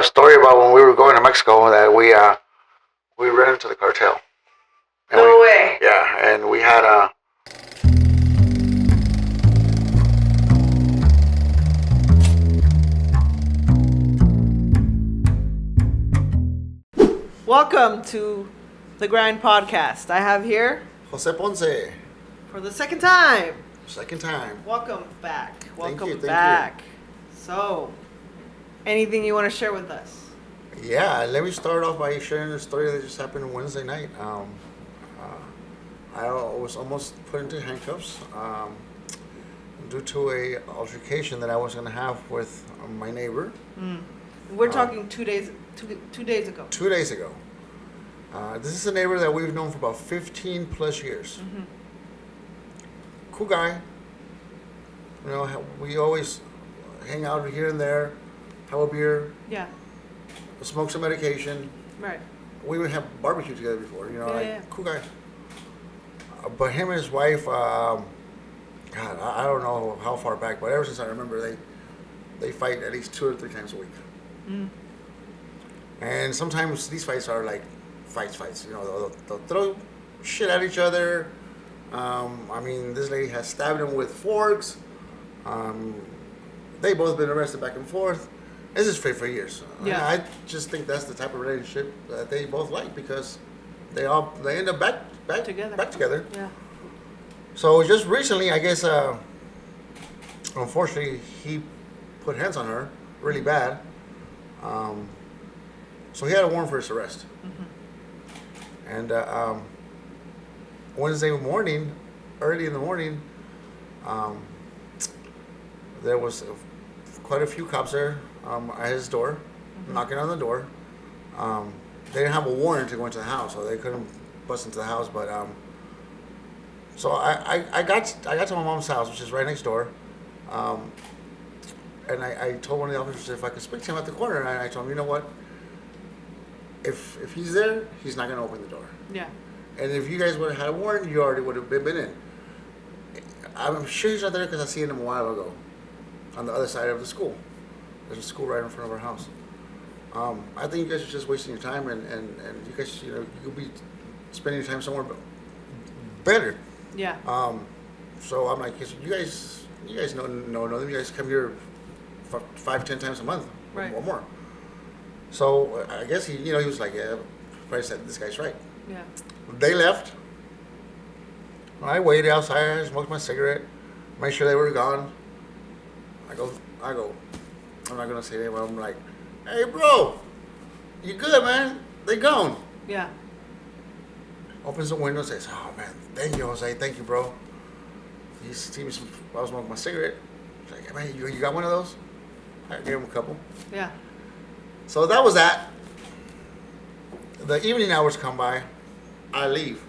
story about when we were going to Mexico that we ran into the cartel. No way. Yeah, and we had a. Welcome to the Grind Podcast. I have here Jose Ponce. for the second time. Second time. Welcome back. Welcome Thank back. So, anything you want to share with us? Yeah, let me start off by sharing a story that just happened Wednesday night. I was almost put into handcuffs due to a altercation that I was going to have with my neighbor. We're talking 2 days. 2 days ago. 2 days ago. This is a neighbor that we've known for about 15 plus years. Mm-hmm. Cool guy. You know, we always hang out here and there, have a beer, Yeah. smoke some medication. Right. We would have barbecue together before, you know, Yeah. cool guy. But him and his wife, God, I don't know how far back, but ever since I remember, they fight at least 2 or 3 times a week. Mm. And sometimes these fights are like fights. You know, they'll throw shit at each other. I mean, this lady has stabbed him with forks. They both been arrested back and forth. This is for years. Yeah. I just think that's the type of relationship that they both like because they end up back together. Yeah. So just recently, I guess, unfortunately, he put hands on her really bad. So he had a warrant for his arrest. Mm-hmm. And Wednesday morning, early in the morning, there was quite a few cops there at his door, knocking on the door. They didn't have a warrant to go into the house, so they couldn't bust into the house. But so I got to my mom's house, which is right next door. And I told one of the officers if I could speak to him at the corner, and I told him, you know what? If he's there, he's not going to open the door. Yeah. And if you guys would have had a warrant, you already would have been in. I'm sure he's not there because I seen him a while ago on the other side of the school. There's a school right in front of our house. I think you guys are just wasting your time, and you guys, you know, you could be spending your time somewhere better. Yeah. So I'm like, you guys know them. You guys come here 5-10 times a month, Right. or more. So I guess he was like, yeah, probably said this guy's right. Yeah. They left. I waited outside. I smoked my cigarette. Made sure they were gone. I go. I'm not gonna say that, but I'm like, hey, bro, you good, man? They gone. Yeah. Opens the window and says, oh, man, thank you, Jose. Thank you, bro. He sees me I was smoking my cigarette. He's like, hey, man, you got one of those? I gave him a couple. Yeah. So that was that. The evening hours come by. I leave.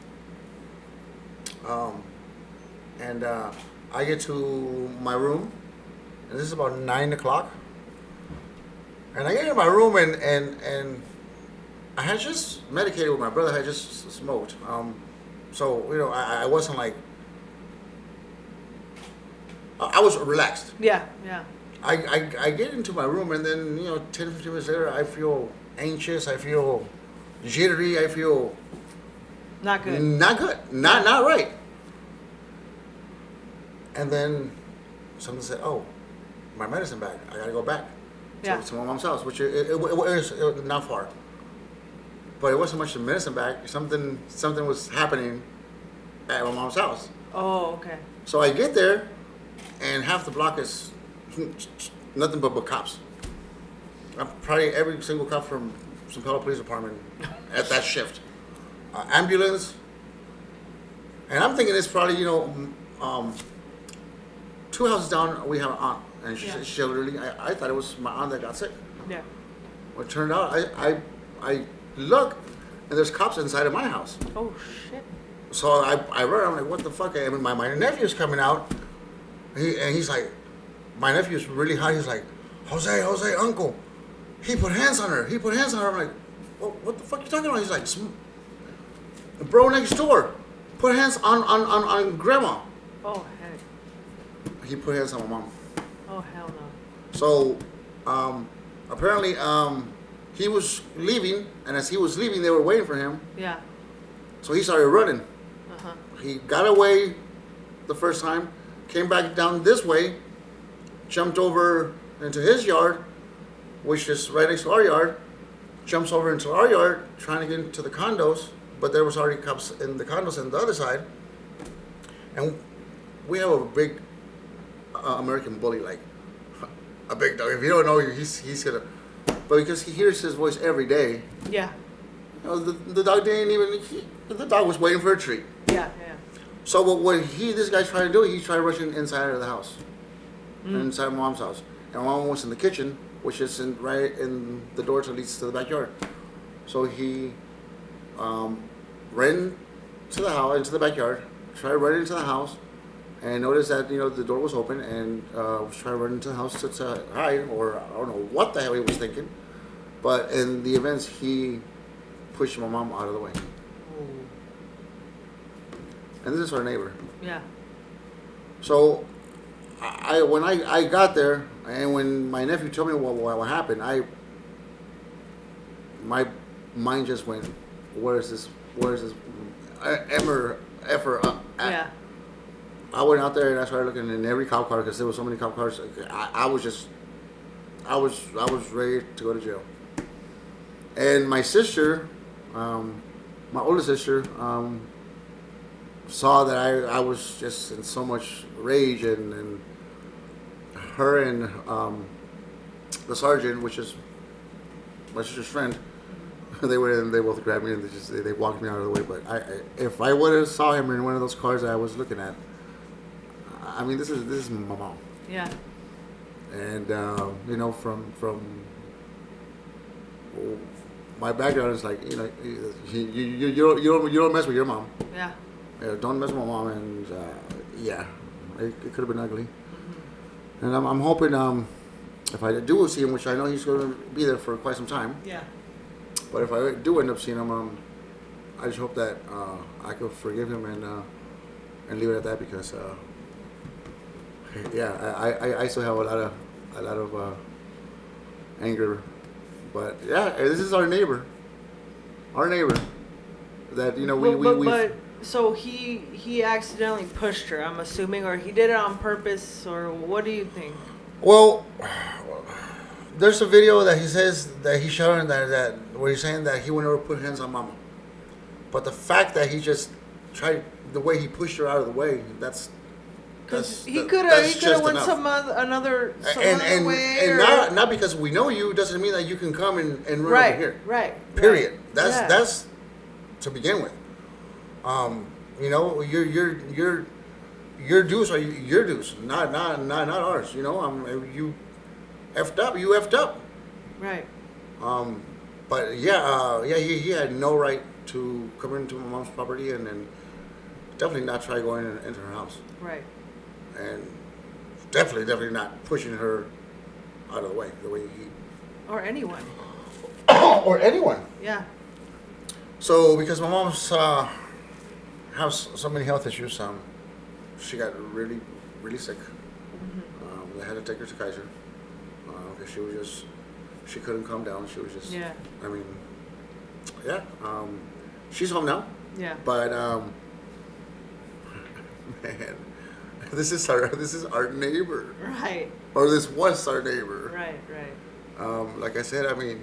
And I get to my room. And this is about 9 o'clock. And I get in my room and I had just medicated with my brother. I had just smoked. So, you know, I wasn't like... I was relaxed. Yeah. Yeah. I get into my room and then, 10, 15 minutes later, I feel anxious. I feel jittery. I feel... Not good. Not good. Not right. And then someone said, oh, my medicine bag. I got to go back to my mom's house, which it was not far. But it wasn't much the medicine bag. Something was happening at my mom's house. Oh, okay. So I get there, and half the block is nothing but cops. Probably every single cop from San Paulo Police Department at that shift. Ambulance. And I'm thinking it's probably, 2 houses down, we have an aunt. And she elderly. I thought it was my aunt that got sick. Yeah. Well, it turned out, I look, and there's cops inside of my house. Oh, shit. So I run, I'm like, what the fuck? And my nephew's coming out, and he's like, my nephew's really hot. He's like, Jose, uncle, he put hands on her. I'm like, what the fuck are you talking about? He's like, the bro next door put hands on grandma. Oh, heck. He put hands on my mom. Oh, hell no. So, apparently, he was leaving, and as he was leaving, they were waiting for him. Yeah. So he started running. Uh-huh. He got away the first time, came back down this way, jumped over into his yard, which is right next to our yard, jumps over into our yard, trying to get into the condos, but there was already cops in the condos on the other side. And we have a big American bully, like a big dog. If you don't know, he's gonna. But because he hears his voice every day, Yeah. you know, the dog didn't even. The dog was waiting for a treat. Yeah. Yeah. So what this guy's trying to do, he tried rushing inside of the house, inside my mom's house, and my mom was in the kitchen, which is right in the door that leads to the backyard. So he ran to the house, into the backyard, tried running into the house, and noticed that the door was open, and was trying to run into the house to hide, or I don't know what the hell he was thinking, but in the events he pushed my mom out of the way. Ooh. And this is our neighbor. Yeah. So when I got there, and when my nephew told me what happened, my mind just went, where is this effer at? Yeah. I went out there and I started looking in every cop car because there were so many cop cars. I was ready to go to jail. And my sister, my older sister, saw that I was just in so much rage, and her and the sergeant, which is my sister's friend, they went and they both grabbed me and they walked me out of the way. But if I would have saw him in one of those cars that I was looking at, I mean, this is my mom. Yeah. And from my background is like you don't mess with your mom. Yeah. Don't mess with my mom, and it could have been ugly. Mm-hmm. And I'm hoping if I do see him, which I know he's going to be there for quite some time. Yeah. But if I do end up seeing him, I just hope that I could forgive him and leave it at that, because I still have a lot of anger. But yeah, this is our neighbor. That we so he accidentally pushed her, I'm assuming, or he did it on purpose, or what do you think? Well, there's a video that he says that he shot her, that where he's saying that he would never put hands on Mama. But the fact that he just tried, the way he pushed her out of the way, that's because he could have went another way. And not because we know you doesn't mean that you can come and run over here. Right. Period. Right. That's to begin with. Your dues are your dues, not ours. You effed up. Right. But he had no right to come into my mom's property, and then definitely not try going into her house. Right. And definitely not pushing her out of the way he. Or anyone. Or anyone. Yeah. So because my mom's has so many health issues, she got really, really sick. Mm-hmm. They had to take her to Kaiser because she couldn't calm down. She was just, yeah. I mean, yeah. She's home now. Yeah. But man, this is our neighbor. Right. Or this was our neighbor. Right. Like I said, I mean,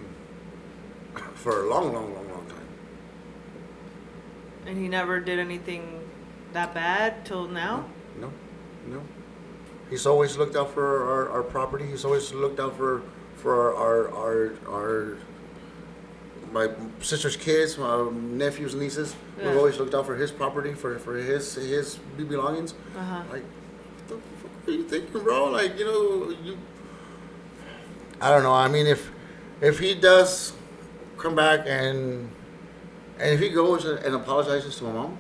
for a long time. And he never did anything that bad till now? No. He's always looked out for our property. He's always looked out for our my sister's kids, my nephews and nieces. Yeah. We've always looked out for his property, for his belongings. Uh-huh. Like, what the fuck are you thinking, bro? Like, I don't know. I mean, if he does come back and if he goes and apologizes to my mom,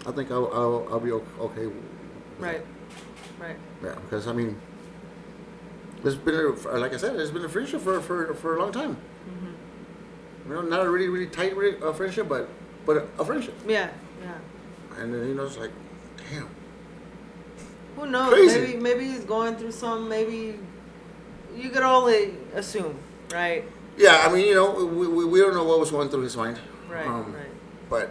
I think I'll be okay. Right. Yeah, because I mean, there's been like I said, there's been a friendship for a long time. Mm-hmm. Not a really really tight friendship, but a friendship. Yeah. And then it's like, damn. Who knows? Crazy. Maybe he's going through some. Maybe you could only assume, right? Yeah, I mean, we don't know what was going through his mind. Right, right. But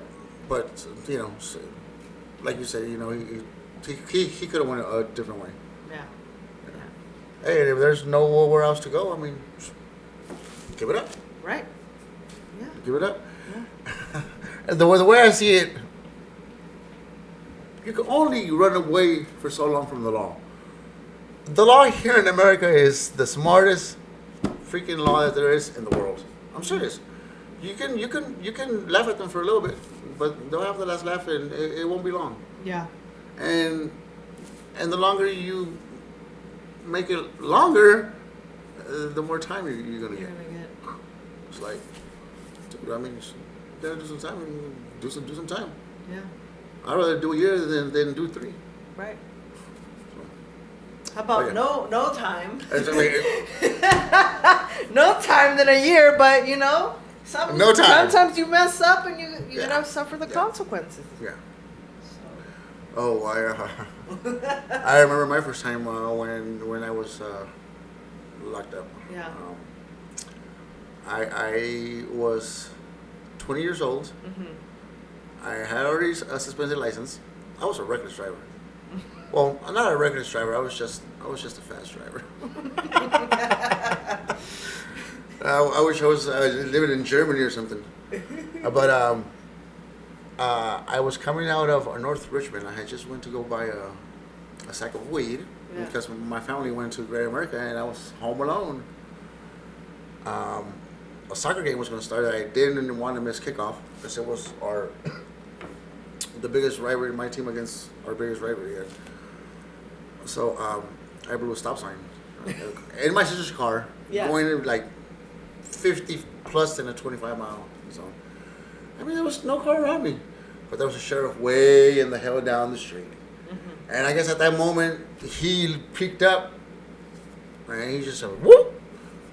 like you said, he could have went a different way. Yeah. Hey, if there's nowhere else to go, I mean, give it up. Right. Yeah. Give it up. Yeah. And the way I see it, you can only run away for so long from the law. The law here in America is the smartest freaking law that there is in the world. I'm serious. You can laugh at them for a little bit, but they'll have the last laugh, and it won't be long. Yeah. And the longer you make it longer, the more time you're gonna get. It's like, dude, I mean, you gotta do some time. Do some time. Yeah. I'd rather do a year than do 3. Right. How about no time? No time than a year, but no time. Sometimes you mess up and you gotta suffer the consequences. Yeah. Oh, I remember my first time when I was locked up. Yeah. I was 20 years old. Mm-hmm. I had already a suspended license. I was a reckless driver. Well, I'm not a reckless driver. I was just a fast driver. I wish I was living in Germany or something. But I was coming out of North Richmond. I had just went to go buy a sack of weed because my family went to Great America, and I was home alone. A soccer game was going to start. I didn't want to miss kickoff because it was the biggest rivalry, my team against our biggest rivalry yet. So I blew a stop sign in my sister's car, going like 50 plus in a 25-mile zone. I mean, there was no car around me, but there was a sheriff way in the hell down the street. Mm-hmm. And I guess at that moment he picked up, and he just said, "Whoop!"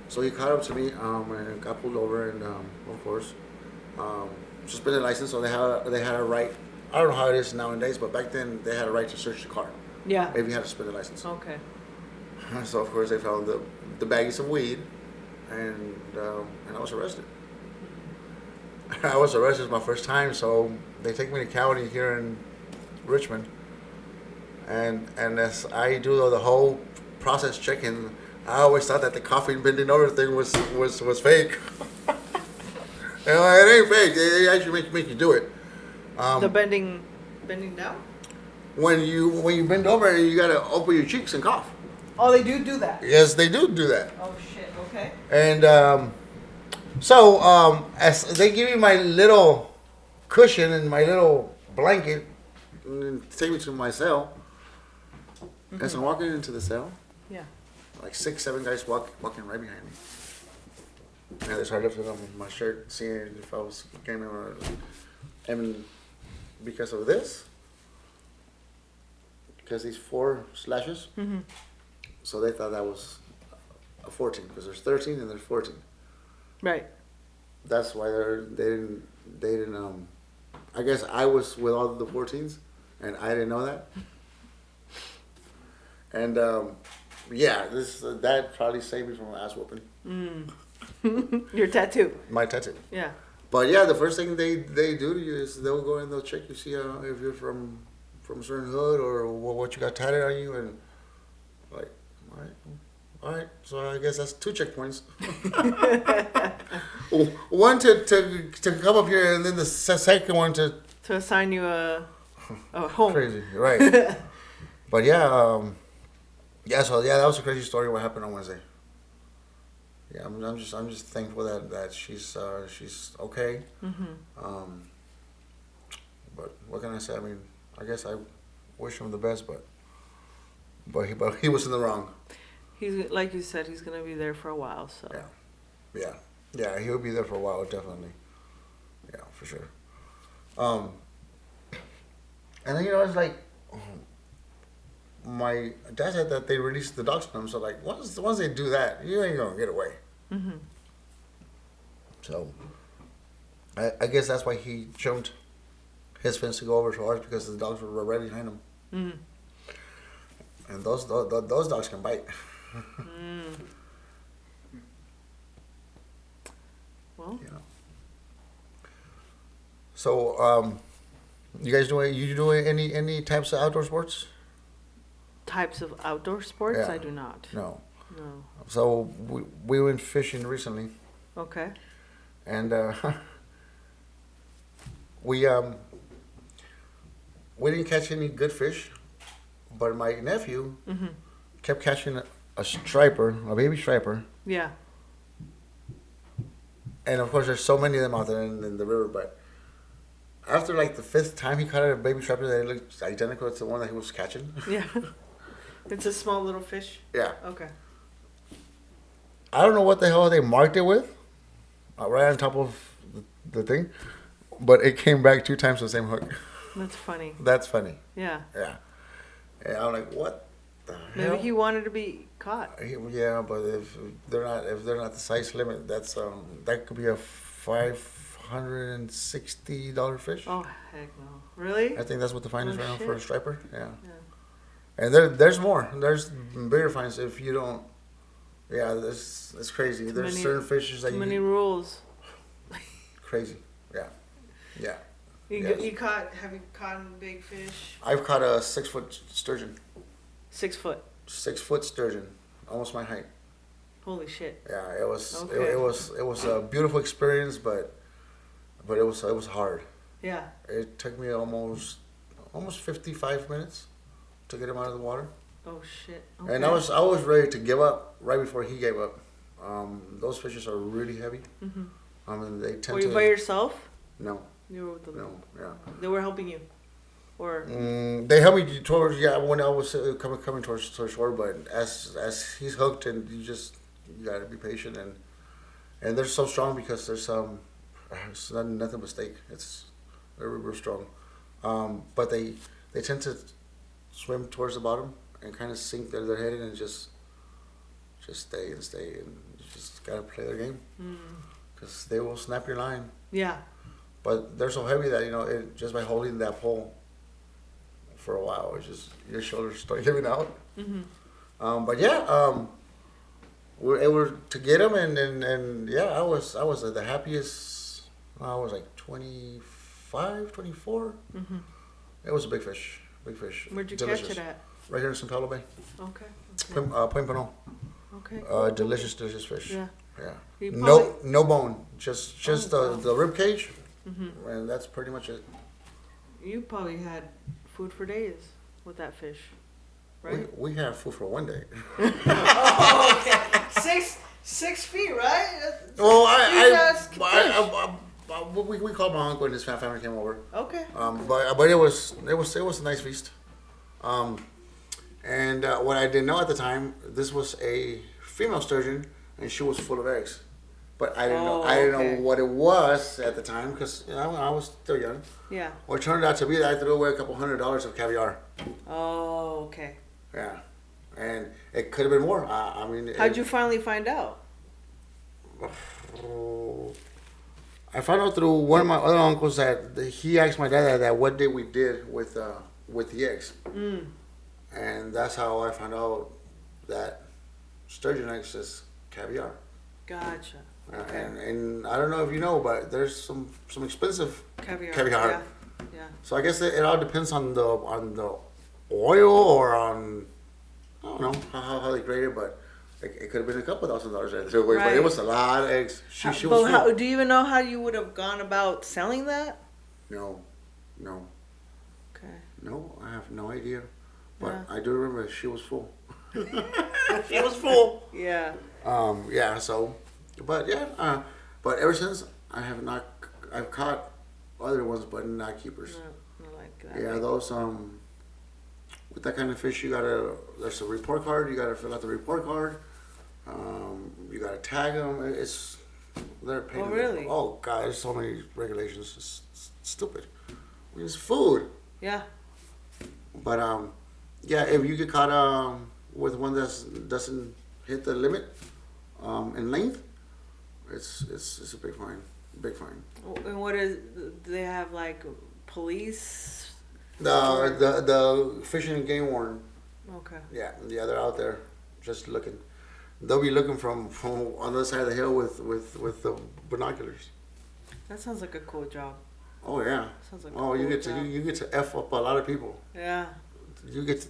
So he caught up to me and got pulled over, and of course, suspended license. So they had a right. I don't know how it is nowadays, but back then they had a right to search the car. Yeah. If you had a suspended license. Okay. So of course they found the baggies of weed, and I was arrested. I was arrested my first time, so they take me to county here in Richmond, and as I do the whole process checking, I always thought that the coffin bending over thing was fake. It ain't fake. They actually make you do it. The bending down? When you bend over, you gotta open your cheeks and cough. Oh, they do that? Yes, they do that. Oh, shit. Okay. And so as they give me my little cushion and my little blanket, and take me to my cell. Mm-hmm. As I'm walking into the cell, like 6, 7 guys walking right behind me. And they started lifting up my shirt, seeing if I was getting or, and because of this, because these 4 slashes, so they thought that was a 14 because there's 13 and there's 14. Right. That's why they didn't. I guess I was with all the 14s, and I didn't know that. And that probably saved me from an ass whooping. Your tattoo. My tattoo. Yeah. But yeah, the first thing they do to you is they'll go and they'll check you, see if you're from a certain hood or what you got tatted on you, and like, all right. So I guess that's 2 checkpoints. One to come up here, and then the second one to assign you a home. Crazy, right? But yeah, that was a crazy story. What happened on Wednesday? Yeah, I'm just thankful that she's okay. Mm-hmm. But what can I say? I mean, I guess I wish him the best, but he was in the wrong. He's, like you said, he's gonna be there for a while. So yeah, he'll be there for a while, definitely. Yeah, for sure. And then it's like, my dad said that they released the dogs on him. So like, once they do that, you ain't gonna get away. Mm-hmm. So I guess that's why he jumped his fence to go over to ours, because the dogs were right behind him. Mm-hmm. And those dogs can bite. Well. You know. So, you guys do any types of outdoor sports? Types of outdoor sports? Yeah. I do not. No. No. So we went fishing recently, Okay. and we didn't catch any good fish, but my nephew kept catching a striper, a baby striper. Yeah. And of course, there's so many of them out there in the river. But after like the fifth time he caught a baby striper that looked identical to the one that he was catching. Yeah. It's a small little fish. Yeah. Okay. I don't know what the hell they marked it with, right on top of the thing, but it came back 2 times the same hook. That's funny. That's funny. Yeah. Yeah. And I'm like, what the hell? Maybe he wanted to be caught. Yeah, but if they're not the size limit, that's that could be a $560 fish. Oh heck no! Really? I think that's what the fine is right now for a striper. Yeah. And there's more. There's bigger fines if you don't. Yeah, it's crazy. There's certain fishes that too many rules. Crazy. Yeah. Yeah. Have you caught big fish? I've caught a 6-foot sturgeon. 6 foot. 6-foot sturgeon, almost my height. Holy shit. Yeah, it was. Okay. It was a beautiful experience, but it was hard. Yeah. It took me almost 55 minutes to get him out of the water. Oh shit. Okay. And I was ready to give up right before he gave up. Those fishes are really heavy. And they tend Were you by yourself? No. You were with them. No. Yeah. They were helping you, or they helped me towards when I was coming towards shore. But as he's hooked, and you gotta be patient, and they're so strong because there's it's nothing but steak. They're real strong. But they tend to swim towards the bottom and kind of sink their head in and just stay, and you just gotta play their game because they will snap your line. Yeah. But they're so heavy that just by holding that pole for a while, it's just your shoulders start giving out. But yeah, we were able to get them, and yeah, I was the happiest. I was like 25, 24. It was a big fish. Where'd you Delicious. catch it at? Right here in San Pablo Bay. Okay. Point Pinot. Okay. Delicious fish. Yeah. Yeah. No bone. Just the rib cage, and that's pretty much it. You probably had food for days with that fish, right? We have food for one day. Oh, okay. 6 feet, right? Well, we called my uncle and his family came over. Okay. But it was a nice feast. And what I didn't know at the time, this was a female sturgeon, and she was full of eggs. But I didn't know. I didn't know what it was at the time because I was still young. Yeah. Well, it turned out to be that I threw away a couple $100 of caviar. Oh, okay. Yeah, and it could have been more. I mean, how'd you finally find out? I found out through one of my other uncles that he asked my dad that what did we did with the eggs, and that's how I found out that sturgeon eggs is caviar. Gotcha. Okay. And I don't know if you know, but there's some expensive caviar. Yeah. So I guess it all depends on the oil or on, I don't know how they grade it, but it could have been a couple $1,000 right there. But it was a lot of eggs. She was full. Do you even know how you would have gone about selling that? No. Okay. No, I have no idea. But Yeah. I do remember she was full. She was full. Yeah. Yeah. So, but yeah. But ever since I've caught other ones, but not keepers. Not like that. Yeah, those with that kind of fish, there's a report card. You gotta fill out the report card. You gotta tag them. They're paying. Oh really? Oh god, there's so many regulations. It's stupid. I mean, it's food. Yeah. But yeah, if you get caught with one that doesn't hit the limit in length, it's a big fine. Big fine. And what do they have, like police? The Fishing and Game Warden. Okay. Yeah, they're out there just looking. they'll be looking from on the other side of the hill with the binoculars. That sounds like a cool job. Oh yeah. Sounds like you get to f up a lot of people. Yeah.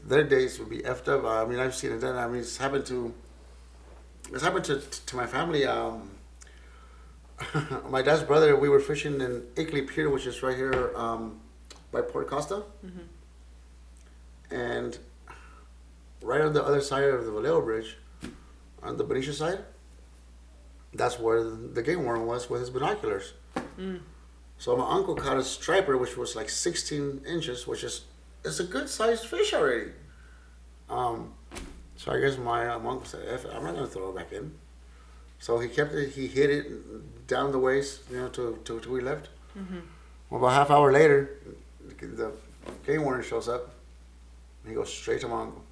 Their days would be effed up. I mean, I've seen it done. I mean, it's happened to my family. My dad's brother. We were fishing in Igley Pier, which is right here by Port Costa, and right on the other side of the Vallejo Bridge, on the Benicia side, that's where the game warden was with his binoculars. So my uncle caught a striper, which was like 16 inches, which is it's a good sized fish already. So I guess my uncle said, "F it, I'm not gonna throw it back in." So he kept it. He hit it down the waist, till we left. Well, about a half hour later, the game warden shows up. And he goes straight to my uncle.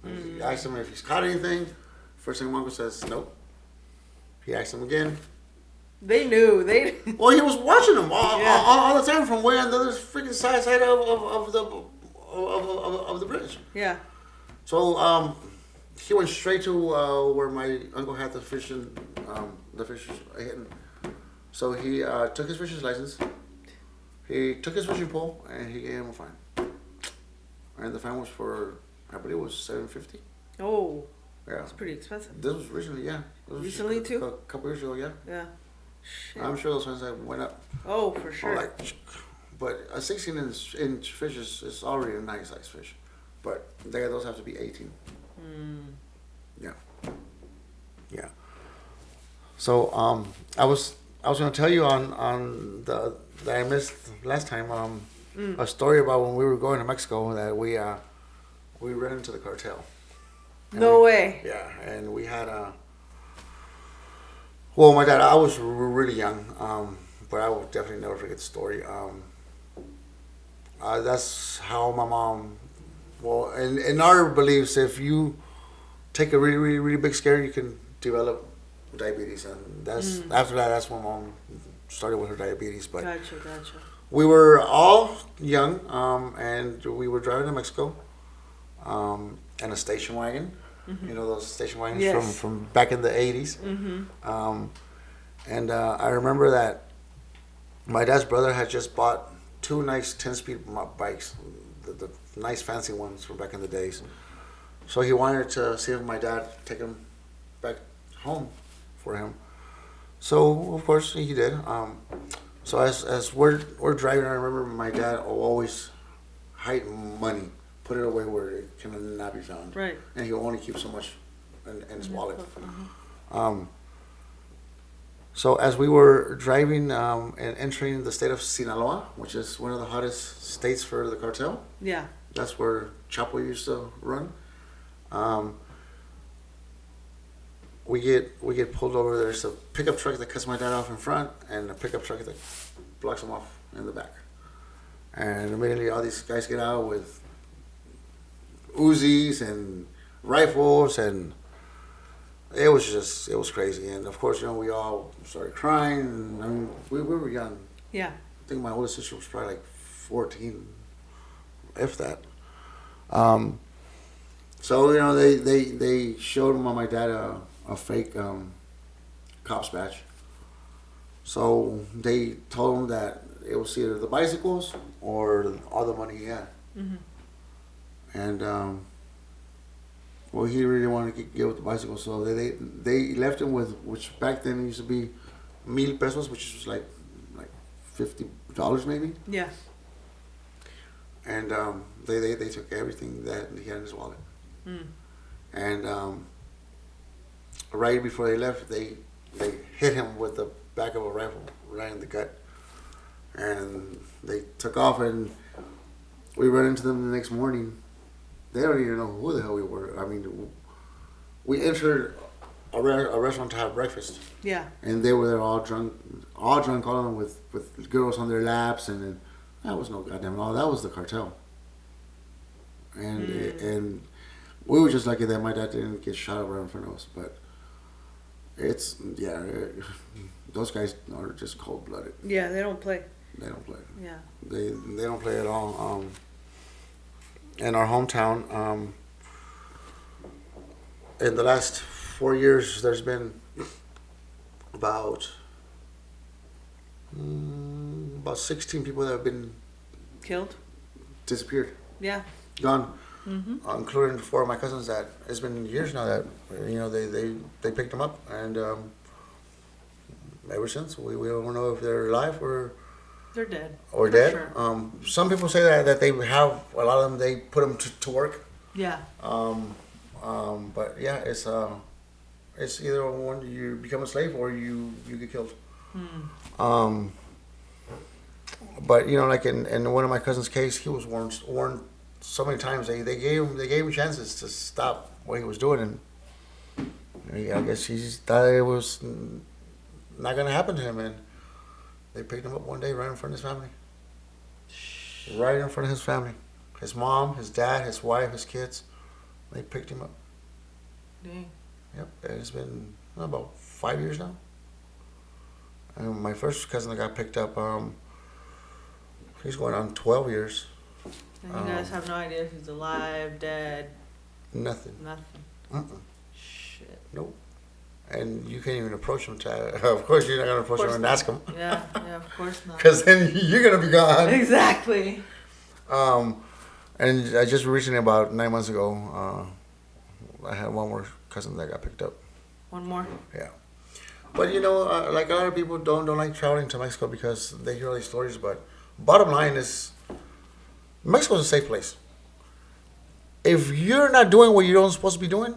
He asked him if he's caught anything. First thing my uncle says, "Nope." He asked him again. They knew. Well, he was watching them all the time from way on the other freaking side of the bridge. Yeah. So he went straight to where my uncle had the fish hitting. So he took his fisher's license. He took his fishing pole and he gave him a fine. And the fine was for, I believe it was $750. Oh. Yeah. That's pretty expensive. This was recently, yeah. Recently too? A couple years ago, yeah. Yeah. Shit. I'm sure those fines went up. Oh, for sure. But a 16-inch fish is already a nice size fish. But those have to be 18. Yeah. Yeah. So I was gonna tell you on that I missed last time a story about when we were going to Mexico that we ran into the cartel. No way. Yeah, and we had well, my dad, I was really young, but I will definitely never forget the story. That's how my mom, well, in our beliefs, if you take a really, really, really big scare, you can develop diabetes. And after that, that's when mom started with her diabetes. But Gotcha. we were all young, and we were driving to Mexico in a station wagon. You know those station wagons from back in the 80s. And I remember that my dad's brother had just bought 2 nice 10-speed bikes, the nice fancy ones from back in the days. So he wanted to see if my dad take him back home for him. So of course he did. So as we're driving, I remember my dad always hide money. Put it away where it cannot be found. Right. And he'll only keep so much in his wallet. So as we were driving and entering the state of Sinaloa, which is one of the hottest states for the cartel. Yeah. That's where Chapo used to run. We get pulled over. There's a pickup truck that cuts my dad off in front, and a pickup truck that blocks him off in the back. And immediately all these guys get out with Uzis and rifles, and it was crazy. And of course, we all started crying. I mean, we were young. Yeah. I think my older sister was probably like 14, if that. So they showed my dad a fake cop's badge. So they told him that it was either the bicycles or all the money he had. And well, he really wanted to get with the bicycle, so they left him with, which back then used to be 1,000 pesos, which was like $50 maybe. Yeah. And they took everything that he had in his wallet. And right before they left, they hit him with the back of a rifle right in the gut, and they took off. And we ran into them the next morning. They don't even know who the hell we were. I mean, we entered a restaurant to have breakfast. Yeah. And they were there all drunk, all of them with girls on their laps, and that was no goddamn law. That was the cartel. And and we were just lucky that my dad didn't get shot right in front of us. But those guys are just cold blooded. Yeah, they don't play. They don't play. Yeah. They don't play at all. In our hometown, in the last 4 years, there's been about 16 people that have been killed, disappeared. Yeah. Gone. Including 4 of my cousins that it's been years now that they picked them up, and ever since we don't know if they're alive or they're dead. Or dead. Sure. Some people say that they have a lot of them. They put them to work. Yeah. But yeah, it's either one, you become a slave or you get killed. But like in one of my cousin's case, he was warned so many times. They gave him chances to stop what he was doing, and I guess he thought it was not gonna happen to him, and they picked him up one day right in front of his family. Right in front of his family, his mom, his dad, his wife, his kids. They picked him up. Dang. Yep, it's been about 5 years now. And my first cousin that got picked up, he's going on 12 years. And you guys have no idea if he's alive, dead? Nothing. Nothing. Shit. Nope. And you can't even approach him of course you're not going to approach him and ask him. Yeah, of course not. Because then you're going to be gone. Exactly. And I just recently, about 9 months ago, I had one more cousin that got picked up. One more? Yeah. But like a lot of people don't like traveling to Mexico because they hear all these stories. But bottom line is, Mexico's a safe place. If you're not doing what you're supposed to be doing,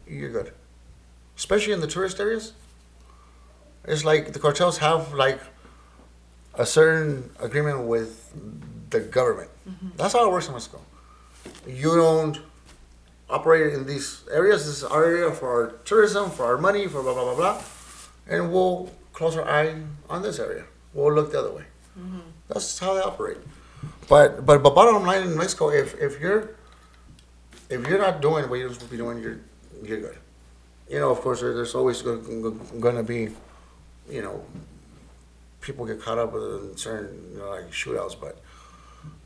you're good. Especially in the tourist areas. It's like the cartels have like a certain agreement with the government. That's how it works in Mexico. You don't operate in these areas. This is our area for our tourism, for our money, for blah, blah, blah, blah. And we'll close our eye on this area. We'll look the other way. That's how they operate. But bottom line in Mexico, if you're not doing what you're supposed to be doing, you're good. Of course, there's always going to be, people get caught up in certain like shootouts,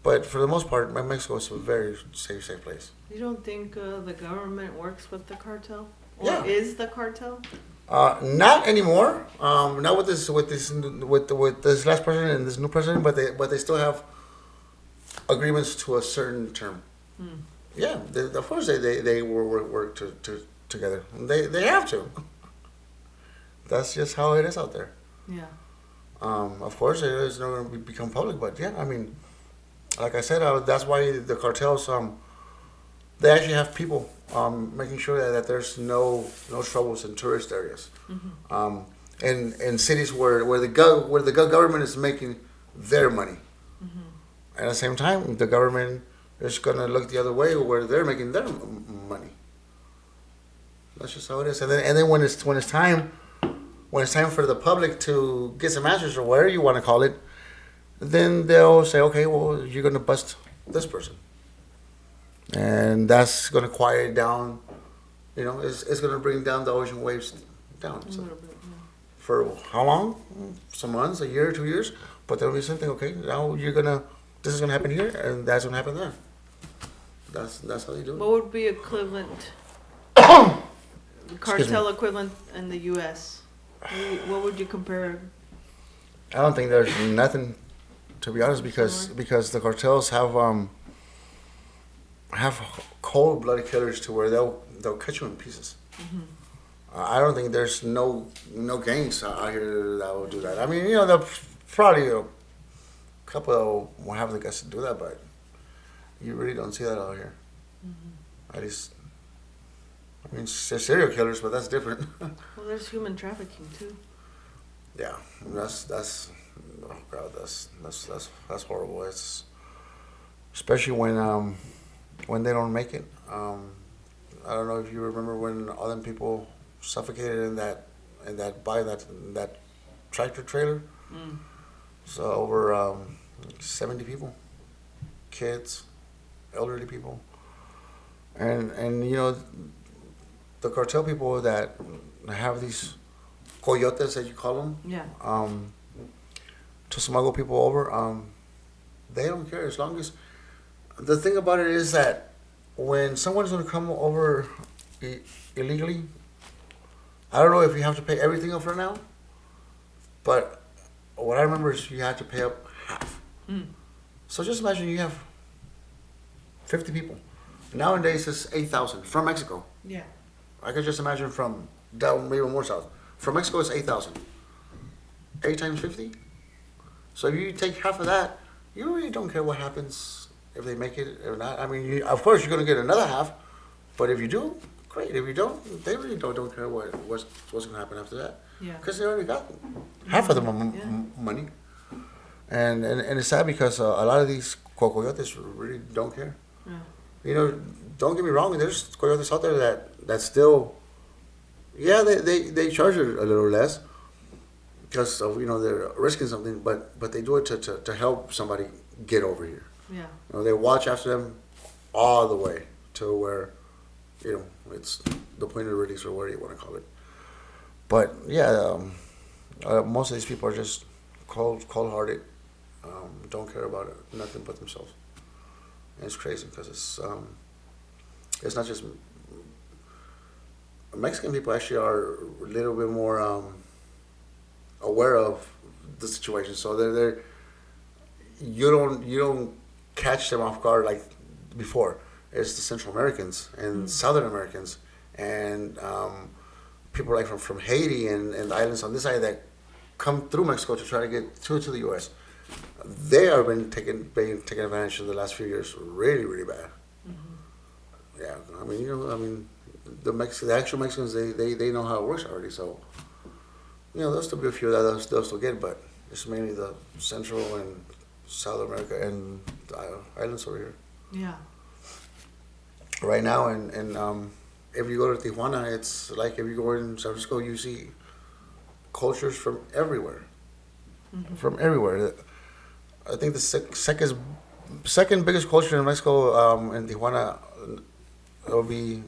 but for the most part, Mexico is a very safe place. You don't think the government works with the cartel, or Yeah. is the cartel? Not anymore. Not with this last president and this new president, but they still have agreements to a certain term. Yeah, of course they work together. They have to. That's just how it is out there. Yeah. Of course, it is not going to become public, but yeah, I mean, like I said, that's why the cartels they actually have people making sure that there's no troubles in tourist areas, in cities where the government is making their money. At the same time, the government is going to look the other way where they're making their money. That's just how it is. And then when it's time for the public to get some answers or whatever you want to call it, then they'll say, okay, well, you're going to bust this person. And that's going to quiet down, it's going to bring down the ocean waves down. So for how long? Some months, a year, 2 years. But there'll be something, okay, now this is going to happen here and that's going to happen there. That's how they do it. What would be equivalent, cartel equivalent in the U.S.? What would you compare? I don't think there's nothing, to be honest, because the cartels have cold-blooded killers to where they'll cut you in pieces. I don't think there's no gangs out here that will do that. I mean, they'll probably a couple will have the guts to do that, but you really don't see that out here. At least, I mean, they're serial killers, but that's different. Well, there's human trafficking too. Yeah, that's oh God, that's horrible. It's especially when they don't make it. I don't know if you remember when all them people suffocated in that tractor trailer. So over 70 people, kids, elderly people, and the cartel people that have these coyotes, that you call them, to smuggle people over, they don't care as long as. The thing about it is that when someone's going to come over illegally. I don't know if you have to pay everything up for now, but what I remember is you had to pay up half. So just imagine you have 50 people. Nowadays it's 8,000 from Mexico. Yeah. I could just imagine from down maybe more south. From Mexico it's 8,000. 8 times 50. So if you take half of that, you really don't care what happens if they make it or not. I mean, of course you're going to get another half, but if you do, great. If you don't, they really don't care what's going to happen after that. Yeah. Because they already got half of the money. And it's sad because a lot of these coyotes really don't care. Yeah. You know, don't get me wrong. There's coyotes out there that still, yeah, they charge it a little less because of, you know, they're risking something, but they do it to help somebody get over here. Yeah. You know, they watch after them all the way to where, you know, it's the point of release or whatever you want to call it. But yeah, most of these people are just cold-hearted, don't care about it, nothing but themselves. And it's crazy because it's not just Mexican people. Actually, are a little bit more aware of the situation, so they're you don't catch them off guard like before. It's the Central Americans and Southern Americans and people like from Haiti and the islands on this side that come through Mexico to try to get to the U.S. They are being taken advantage of the last few years really, really bad. Yeah, I mean, the actual Mexicans, they know how it works already. So, you know, there'll still be a few that they'll still get, but it's mainly the Central and South America and the islands over here. Yeah. Right now, and if you go to Tijuana, it's like if you go in San Francisco, you see cultures from everywhere. From everywhere. I think the second biggest culture in Mexico, in Tijuana, will be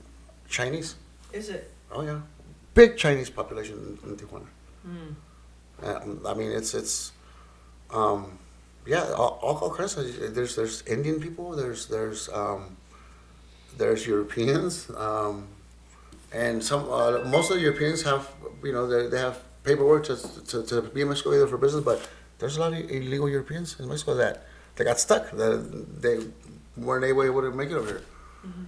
Chinese. Is it? Oh yeah, big Chinese population in Tijuana. I mean, it's yeah, all kinds of. There's Indian people. There's Europeans, and some most of the Europeans have, you know, they have paperwork to be in Mexico either for business, but there's a lot of illegal Europeans in Mexico that got stuck, that they weren't able to make it over here.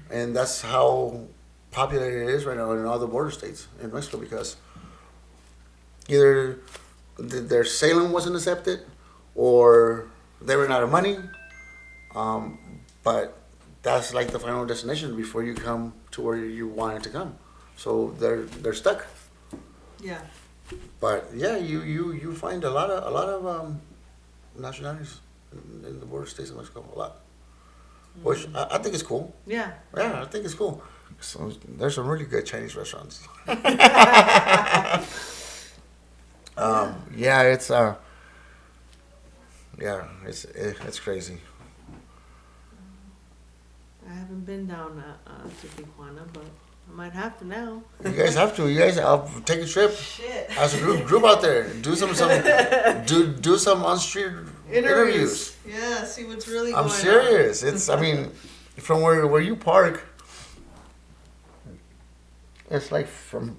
And that's how popular it is right now in all the border states in Mexico, because either their asylum wasn't accepted or they ran out of money, but that's like the final destination before you come to where you wanted to come. So they're stuck. Yeah. But yeah, you find a lot of nationalities in the border states of Mexico, a lot, which I think is cool. Yeah. Yeah, I think it's cool. So there's some really good Chinese restaurants. Yeah, it's crazy. I haven't been down to Tijuana, but I might have to now. You guys have to. You guys, I'll take a trip. Shit. As a group out there. Do some on street interviews. Yeah, see what's really going on. I'm serious. It's, I mean, from where you park, it's like from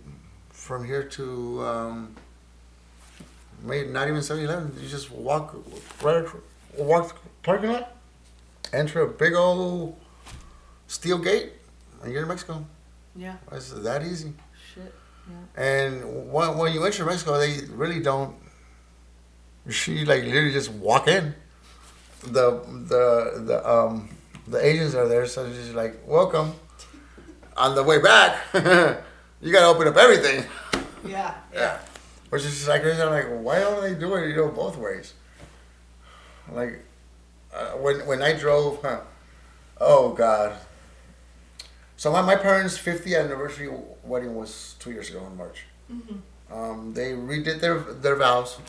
here to maybe not even 7-Eleven. You just walk the parking lot, enter a big old steel gate, and you're in Mexico. Yeah. It's that easy. Shit. Yeah. And when you enter Mexico, they really don't. You like literally just walk in. The agents are there, so it's just like, welcome. On the way back, you gotta open up everything. Yeah. Yeah. Which is just like, I'm like, why don't they do it, both ways? Like, when I drove, oh God. So my parents' 50th anniversary wedding was 2 years ago in March. They redid their vows.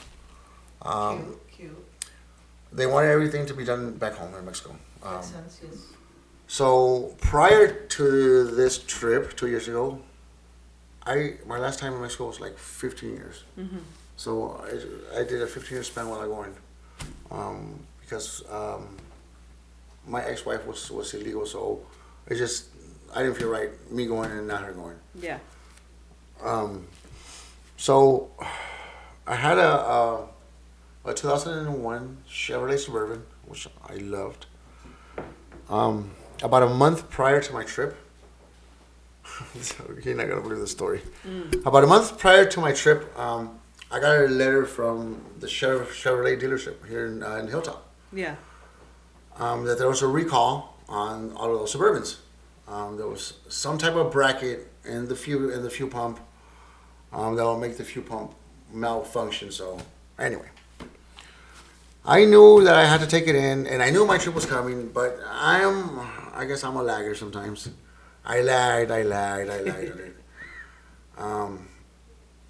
Cute. They wanted everything to be done back home in Mexico. Makes sense, yes. So prior to this trip 2 years ago, my last time in Mexico was like 15 years. So I did a 15-year span while I going, because my ex-wife was illegal, so it just I didn't feel right me going and not her going. Yeah. So I had a 2001 Chevrolet Suburban, which I loved. About a month prior to my trip, you're not gonna believe the story. About a month prior to my trip, I got a letter from the Chevrolet dealership here in Hilltop. Yeah. That there was a recall on all of those Suburbans. There was some type of bracket in the fuel pump that will make the fuel pump malfunction. So anyway, I knew that I had to take it in, and I knew my trip was coming. But I guess I'm a lagger sometimes. I lagged on it.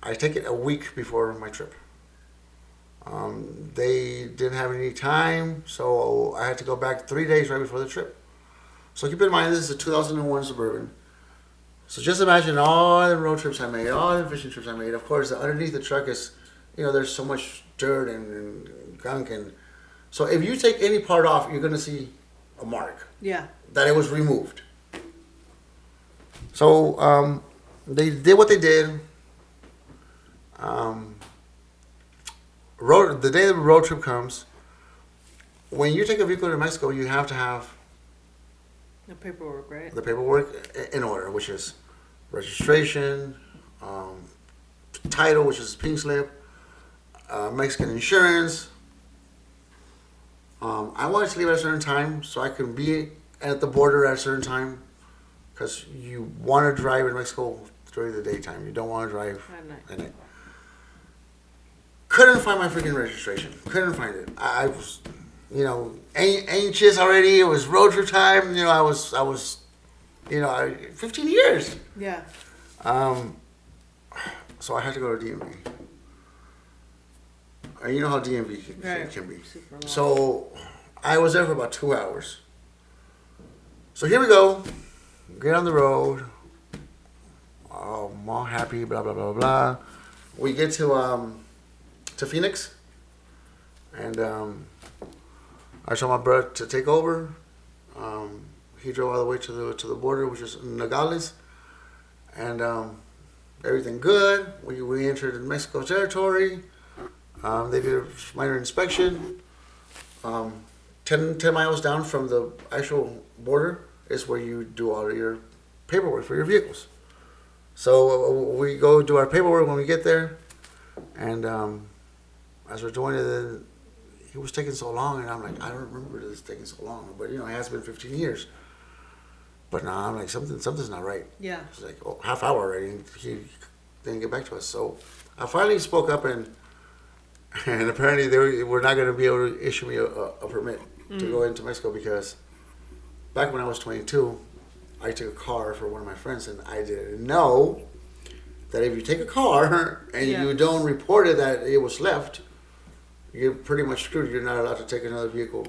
I take it a week before my trip. They didn't have any time, so I had to go back 3 days right before the trip. So keep in mind, this is a 2001 Suburban. So just imagine all the road trips I made, all the fishing trips I made. Of course, underneath the truck is, there's so much dirt and gunk. And so if you take any part off, you're going to see a mark. Yeah. That it was removed. So they did what they did. The day the road trip comes, when you take a vehicle to Mexico, you have to have the paperwork, right? The paperwork in order, which is registration, title, which is pink slip, Mexican insurance. I wanted to leave at a certain time so I can be at the border at a certain time, because you want to drive in Mexico during the daytime. You don't want to drive at night. Couldn't find my freaking registration. Couldn't find it. I was, anxious already. It was road trip time. I was, 15 years. Yeah. So I had to go to DMV. And you know how DMV can be. So I was there for about 2 hours. So here we go. Get on the road. Oh, I'm all happy. Blah blah blah blah. We get to Phoenix, and I told my brother to take over. He drove all the way to the border, which is Nogales, and everything good. We entered Mexico territory. They did a minor inspection. 10 miles down from the actual border is where you do all of your paperwork for your vehicles. So we go do our paperwork when we get there, and as we're doing it, it was taking so long, and I'm like, I don't remember this taking so long, but it has been 15 years. But now I'm like, something's not right. Yeah. It's like half hour already, and he didn't get back to us. So I finally spoke up, and apparently they were not going to be able to issue me a permit to go into Mexico, because back when I was 22, I took a car for one of my friends, and I didn't know that if you take a car and you don't report it that it was left, you're pretty much screwed. You're not allowed to take another vehicle.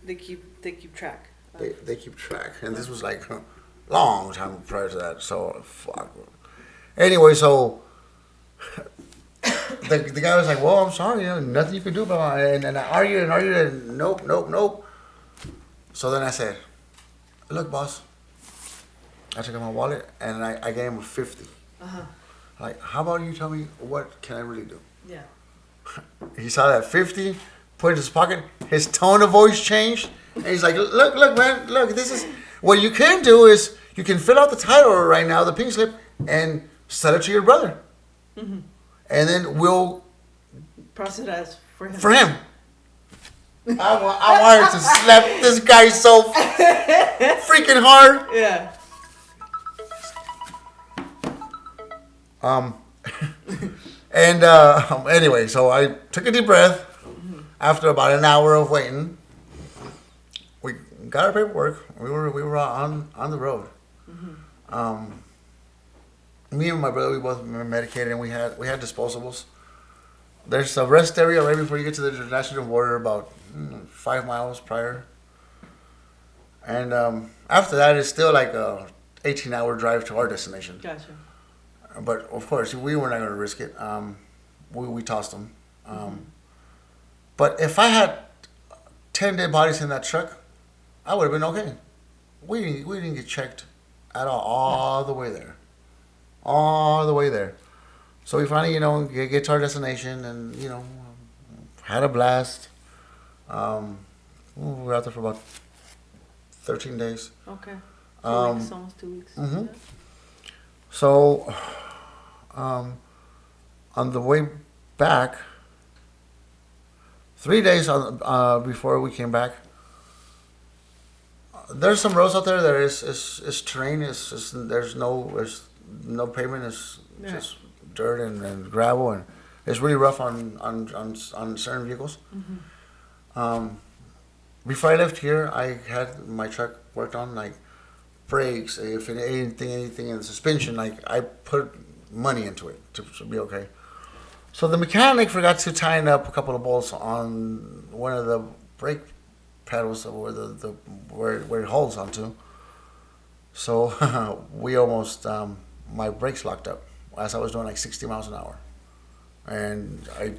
They keep track. They keep track, and this was like a long time prior to that. So fuck. Anyway, so the guy was like, "Well, I'm sorry, nothing you can do about it." And I argued, and nope. So then I said, "Look, boss." I took out my wallet and I gave him a 50. Like, how about you tell me what can I really do? Yeah. He saw that 50, put it in his pocket. His tone of voice changed, and he's like, "Look, man, look. This is what you can do is you can fill out the title right now, the pink slip, and sell it to your brother, and then we'll process it for him." For him. I wanted to slap this guy so freaking hard. Yeah. Anyway, so I took a deep breath. After about an hour of waiting, we got our paperwork. We were on the road. Me and my brother, we both were medicated, and we had disposables. There's a rest area right before you get to the international border, about 5 miles prior. And after that, it's still like a 18-hour drive to our destination. Gotcha. But of course, we were not going to risk it. We tossed them. But if I had 10 dead bodies in that truck, I would have been okay. We didn't get checked at all the way there. All the way there. So we finally, get to our destination and, had a blast. We were out there for about 13 days. Okay. 2 weeks, almost 2 weeks. Mm-hmm. Yeah. So, on the way back, 3 days before we came back, there's some roads out there that is terrain. There's no pavement. It's just dirt and gravel, and it's really rough on certain vehicles. Mm-hmm. Before I left here, I had my truck worked on, like brakes, if anything in the suspension, like I put money into it to be okay. So the mechanic forgot to tighten up a couple of bolts on one of the brake pedals where it holds onto. So we almost my brakes locked up as I was doing like 60 miles an hour, and I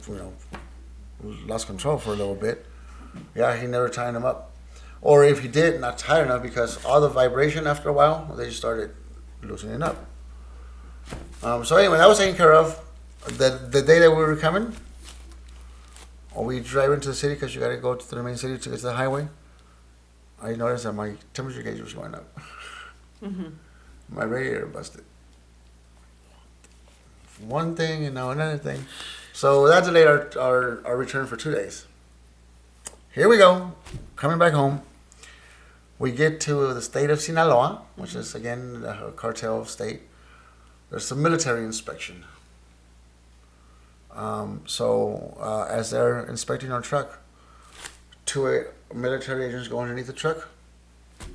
lost control for a little bit. Yeah, he never tightened them up, or if he did, not tight enough, because all the vibration after a while they just started loosening up. So anyway, that was taken care of. The day that we were coming, we drive into the city because you got to go to the main city to get to the highway. I noticed that my temperature gauge was going up. Mm-hmm. My radiator busted. One thing and now another thing. So that delayed our return for 2 days. Here we go, coming back home. We get to the state of Sinaloa, which is again a cartel state. There's a military inspection. As they're inspecting our truck, 2 military agents go underneath the truck,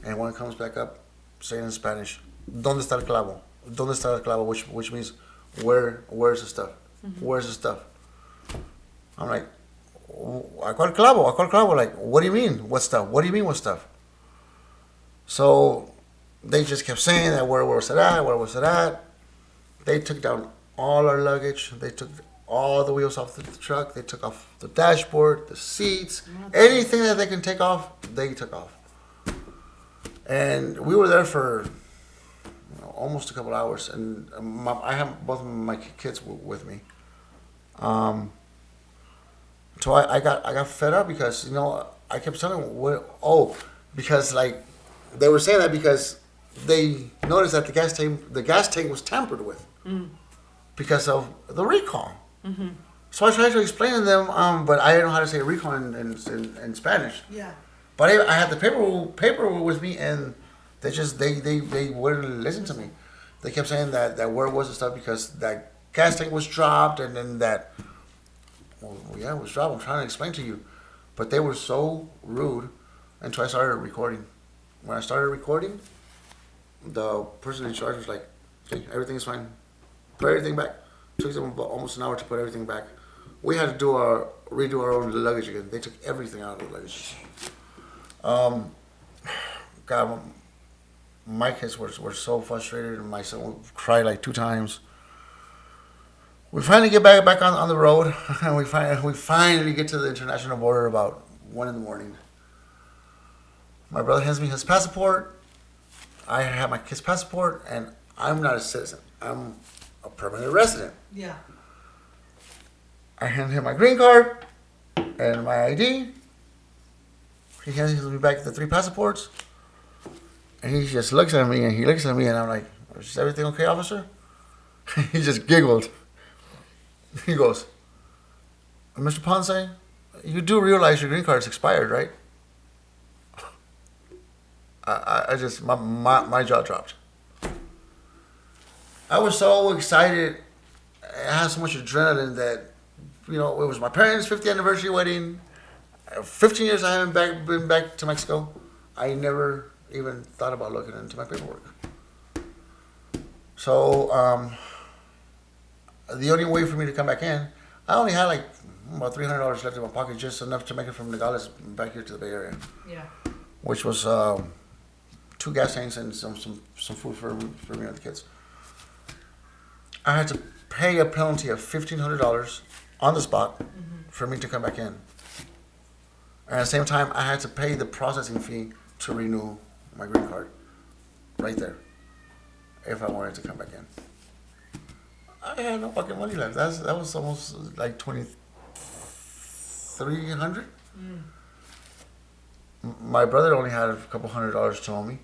and one comes back up saying in Spanish, "¿Dónde está el clavo? ¿Dónde está el clavo?" Which means, where's the stuff? Mm-hmm. Where's the stuff? I'm like, ¿A cuál clavo? ¿A cuál clavo? Like, what do you mean? What stuff? What do you mean, what stuff? So they just kept saying that where was it at? They took down all our luggage. They took all the wheels off the truck. They took off the dashboard, the seats, anything that they can take off, they took off. And we were there for almost a couple hours, and I have both of my kids with me. So I got fed up because I kept telling them because like they were saying that because they noticed that the gas tank was tampered with because of the recall. Mm-hmm. So I tried to explain to them, but I didn't know how to say recall in Spanish. Yeah. But I had the paper with me, and they wouldn't listen to me. They kept saying that where was the stuff because that gas tank was dropped, and then that. Well, yeah, it was dropped. I'm trying to explain to you, but they were so rude until I started recording. When I started recording, the person in charge was like, "Okay, everything's fine. Put everything back." It took them about almost an hour to put everything back. We had to redo our own luggage again. They took everything out of the luggage. God, my kids were so frustrated, and my son cried like 2 times. We finally get back on the road, and we finally get to the international border about 1 a.m. My brother hands me his passport. I have my kid's passport, and I'm not a citizen. I'm a permanent resident. Yeah. I hand him my green card and my ID. He hands me back the 3 passports, and he just looks at me, and I'm like, "Is everything okay, officer?" He just giggled. He goes, "Mr. Ponce, you do realize your green card is expired, right?" I just, my jaw dropped. I was so excited. I had so much adrenaline that, it was my parents' 50th anniversary wedding. 15 years I haven't been back to Mexico. I never even thought about looking into my paperwork. So, the only way for me to come back in, I only had like about $300 left in my pocket, just enough to make it from Nogales back here to the Bay Area. Yeah. Which was 2 gas tanks and some food for me and the kids. I had to pay a penalty of $1,500 on the spot for me to come back in. And at the same time, I had to pay the processing fee to renew my green card right there. if I wanted to come back in. I had no fucking money left. That was almost like 2,300. My brother only had a couple $100 to owe me.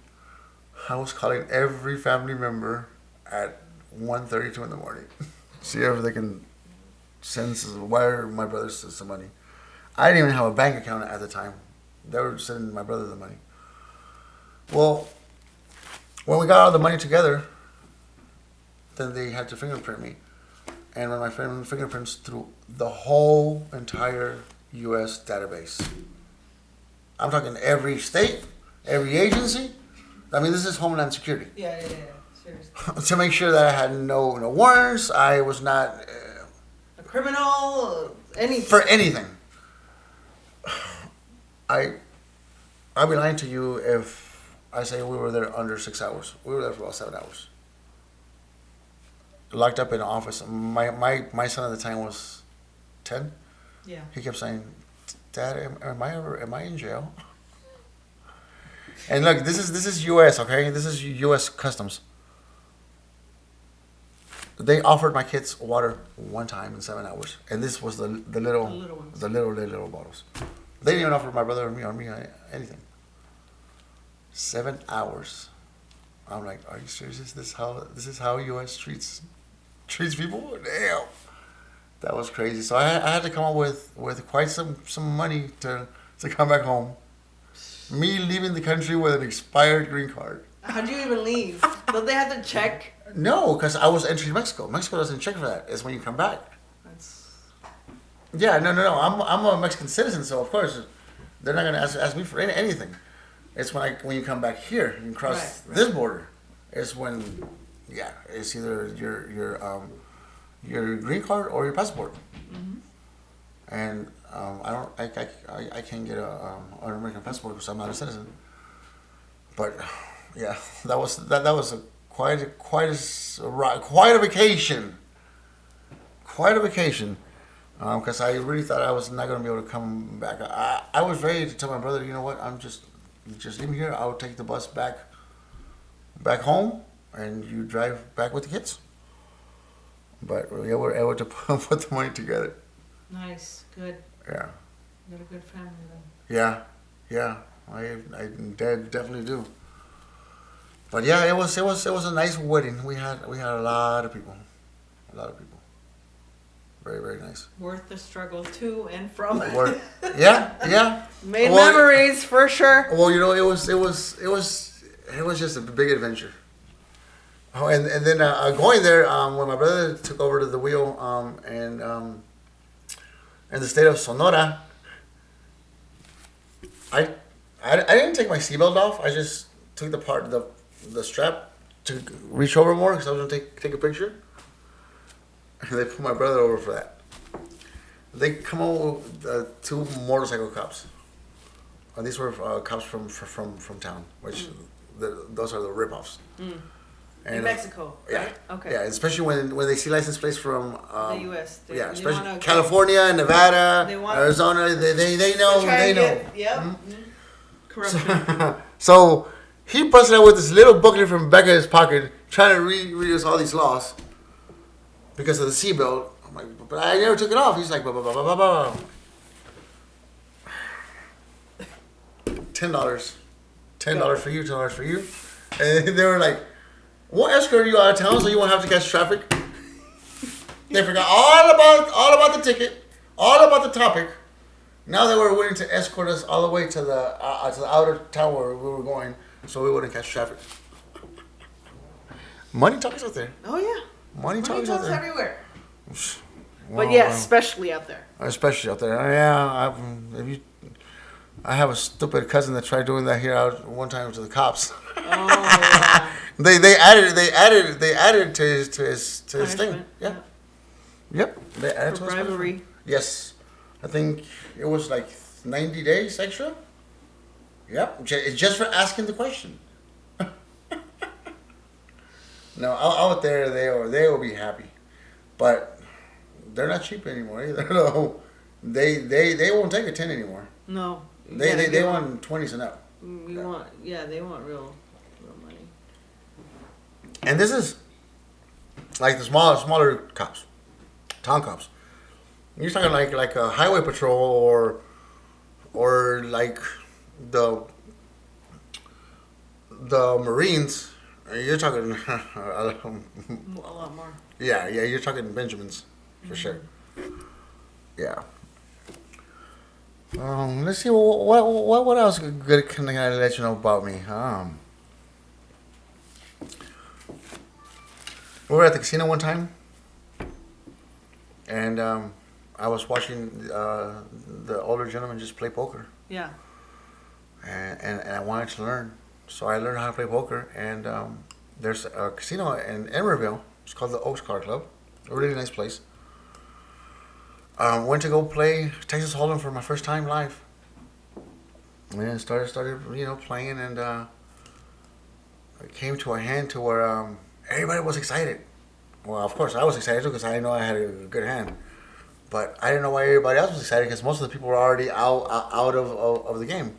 I was calling every family member at 1:32 in the morning. See if they can wire my brother some money. I didn't even have a bank account at the time. They were sending my brother the money. Well, when we got all the money together, then they had to fingerprint me. And when my friend fingerprints through the whole entire U.S. database. I'm talking every state, every agency. I mean, this is Homeland Security. Yeah. Seriously. To make sure that I had no warrants, I was not a criminal, anything. For anything. I'll be lying to you if I say we were there under 6 hours. We were there for about 7 hours. Locked up in an office. My son at the time was 10. Yeah. He kept saying, "Dad, am I in jail?" And look, this is U.S. Okay, this is U.S. Customs. They offered my kids water one time in 7 hours, and this was the little ones. the little bottles. They didn't even offer my brother or me anything. 7 hours. I'm like, are you serious? This is how U.S. treats people? Damn, that was crazy. So I had to come up with quite some money to come back home. Me leaving the country with an expired green card. How'd you even leave? Don't they have to check? No, because I was entering Mexico. Mexico doesn't check for that. It's when you come back. Yeah, no. I'm a Mexican citizen, so of course they're not gonna ask me for anything. It's when you come back here and cross this border. It's when, it's either your green card or your passport. Mm-hmm. And I can't get an American passport because I'm not a citizen. But yeah, that was quite a vacation. Quite a vacation. Because I really thought I was not going to be able to come back. I was ready to tell my brother, you know what, I'm just leave me here. I'll take the bus back home, and you drive back with the kids. But we were able to put the money together. Nice, good. Yeah. You got a good family then. Yeah. I definitely do. But yeah, it was a nice wedding. We had a lot of people. Very, very nice. Worth the struggle to and from. Yeah. Made memories for sure. Well, it was just a big adventure. Oh, and then going there, when my brother took over to the wheel, and in the state of Sonora, I didn't take my seatbelt off. I just took the strap to reach over more because I was gonna take a picture. And they put my brother over for that. They come over with 2 motorcycle cops. These were cops from town, which those are the ripoffs. In Mexico, right? Okay. Yeah, especially when they see license plates from the U.S. Especially California, Nevada, Arizona. They know. Yep. Mm-hmm. Corruption. So he busted out with this little booklet from the back of his pocket, trying to read us all these laws because of the seatbelt. I'm like, but I never took it off. He's like, blah, blah, blah, blah, blah, blah. $10 for you, $10 for you. And they were like, we'll escort you out of town so you won't have to catch traffic. They forgot all about the ticket, all about the topic. Now they were willing to escort us all the way to the outer town where we were going so we wouldn't catch traffic. Money talks out there. Oh, yeah. Money talks out there. Everywhere. Well, but yeah, especially out there. Especially out there. Yeah, I have a stupid cousin that tried doing that here out one time to the cops. Oh, yeah. they added to his thing. Yeah. Yep. They added for bribery. Yes. I think it was like 90 days extra. Yep. Just for asking the question. No, out there they will be happy, but they're not cheap anymore either. No, they won't take a 10 anymore. No. They want 20s and up. They want real money. And this is like the smaller cops, town cops. You're talking like a highway patrol or like the Marines. You're talking a lot more. Yeah, you're talking Benjamins for sure. Yeah. Let's see what else good can I let you know about me. We were at the casino one time, and I was watching the older gentleman just play poker. Yeah. And I wanted to learn, so I learned how to play poker. And there's a casino in Emeryville. It's called the Oaks Card Club. A really nice place. Went to go play Texas Hold'em for my first time live. And started playing, and it came to a hand to where everybody was excited. Well, of course I was excited too because I know I had a good hand. But I didn't know why everybody else was excited because most of the people were already out of the game.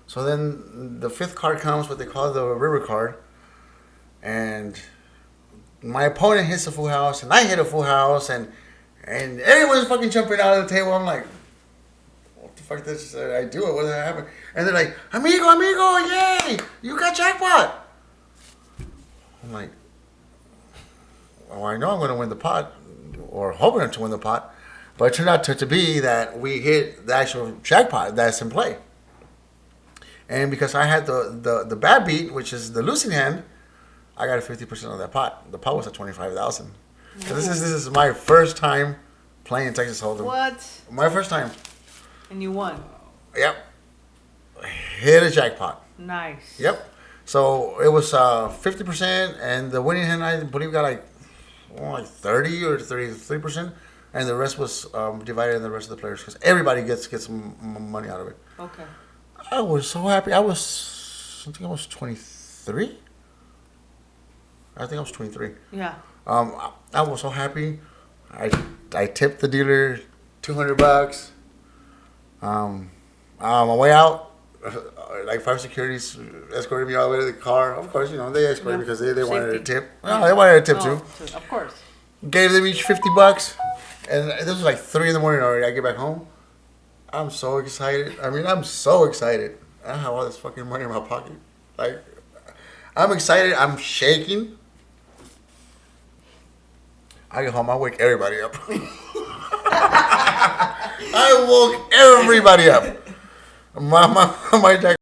So then the fifth card comes, what they call the river card, and my opponent hits a full house, and I hit a full house, and everyone's fucking jumping out of the table. I'm like, what the fuck did I do it? What did happen? And they're like, amigo, yay! You got jackpot! I'm like, well, I know I'm going to win the pot, or hoping to win the pot, but it turned out to be that we hit the actual jackpot that's in play. And because I had the bad beat, which is the losing hand, I got a 50% of that pot. The pot was at $25,000. So this is my first time playing Texas Hold'em. What? My first time. And you won. Yep. Hit a jackpot. Nice. Yep. So it was 50%, and the winning hand I believe got like 30 or 33%, and the rest was divided in the rest of the players because everybody gets some money out of it. Okay. I was so happy. I think I was 23. I think I was 23. Yeah. I was so happy. I tipped the dealer $200. On my way out, like 5 securities escorted me all the way to the car. Of course, they escorted me because they wanted a tip. No, they wanted a tip too. Of course. Gave them each $50, and this was like 3 a.m. already. I get back home. I'm so excited. I'm so excited. I have all this fucking money in my pocket. Like, I'm excited. I'm shaking. I get home. I wake everybody up. I woke everybody up. My